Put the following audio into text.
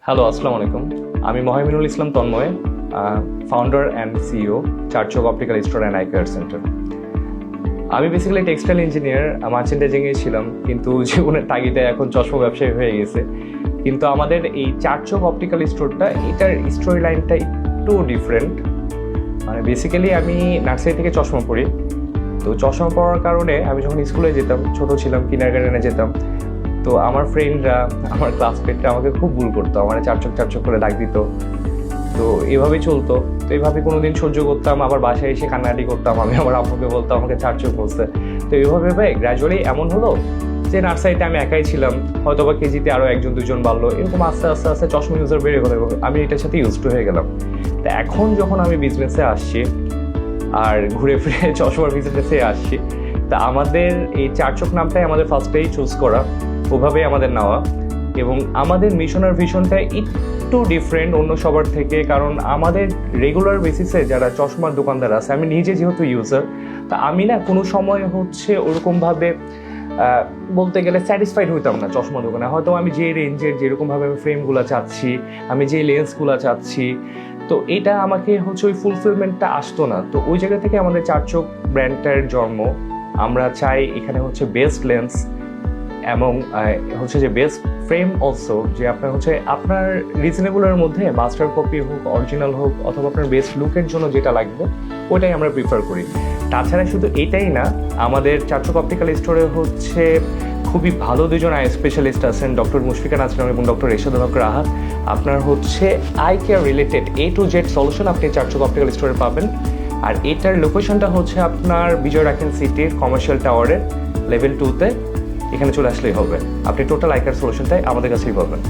Hello, আসসালামু আলাইকুম। আমি Mohiminul Islam Tonmoy, founder and CEO Charchok optical store and eye care centre. আমি বেসিক্যালি টেক্সটাইল ইঞ্জিনিয়ার, মার্চেন্টাইজিংয়ে ছিলাম, কিন্তু জীবনের তাগিদে এখন চশমা ব্যবসায়ী হয়ে গেছে। কিন্তু আমাদের এই চারচক অপটিক্যাল স্টোরটা, এটার স্টোরি লাইনটা একটু ডিফারেন্ট। মানে বেসিক্যালি আমি নার্সারি থেকে চশমা পরি। তো চশমা পড়ার কারণে আমি যখন স্কুলে যেতাম, ছোট ছিলাম, কিন্ডারগার্টেনে যেতাম, তো আমার ফ্রেন্ডরা, আমার ক্লাসমেটরা আমাকে খুব ভুল করতো, আমার চারচক চারচক করে ডাক দিত। তো এভাবেই চলতো। তো এইভাবে কোনোদিন সহ্য করতাম, আবার বাসায় এসে কান্নাকাটি করতাম, আমি আমার আম্মুকে বলতাম আমাকে চারচক বলছে। তো এইভাবে গ্র্যাজুয়ালি এমন হলো যে নার্সারিতে আমি একাই ছিলাম, হয়তো বা কেজিতে আরও একজন দুজন বাড়লো, এরকম আস্তে আস্তে আস্তে চশমা ইউজার বেড়ে গেলো এবং আমি এটার সাথে ইউজ টু হয়ে গেলাম। তো এখন যখন আমি বিজনেসে আসছি আর ঘুরে ফিরে চশমার বিজনেসে আসছি, তা আমাদের এই চারচক নামটাই আমাদের ফার্স্টেই চুজ করা, ওভাবেই আমাদের নেওয়া। এবং আমাদের মিশন আর ভিশনটা একটু ডিফারেন্ট অন্য সবার থেকে, কারণ আমাদের রেগুলার বেসিসে যারা চশমার দোকানদার আছে, আমি নিজে যেহেতু ইউজার, তা আমি না কোনো সময় ওরকমভাবে বলতে গেলে স্যাটিসফাইড হইতাম না চশমা দোকানে। হয়তো আমি যে রেঞ্জের যেরকমভাবে আমি ফ্রেমগুলো চাচ্ছি, আমি যে লেন্সগুলো চাচ্ছি, তো এটা আমাকে ওই ফুলফিলমেন্টটা আসতো না। তো ওই জায়গা থেকে আমাদের চারচক ব্র্যান্ডটার জন্ম। আমরা চাই এখানে বেস্ট লেন্স এবং যে বেস্ট ফ্রেম অলসো, যে আপনার রিজনেবলের মধ্যে মাস্টার কপি হোক, অরিজিনাল হোক, অথবা আপনার বেস্ট লুকের জন্য যেটা লাগবে ওটাই আমরা প্রিফার করি। তাছাড়া শুধু এটাই না, আমাদের চারচক অপটিক্যাল স্টোরে খুবই ভালো দুজন আই স্পেশালিস্ট আছেন, ডক্টর মুশফিকা নাজরীন এবং ডক্টর এরশাদুল হক রাহাত। আপনার eye care related A to Z solution আপনি চারচক অপটিক্যাল স্টোরে পাবেন। আর এটার লোকেশনটা আপনার বিজয় রাখেন সিটির কমার্শিয়াল টাওয়ারের লেভেল 2-তে। এখানে চলে আসলেই হবে, আপনি টোটাল আই কেয়ার সলিউশনটাই আমাদের কাছেই পাবেন।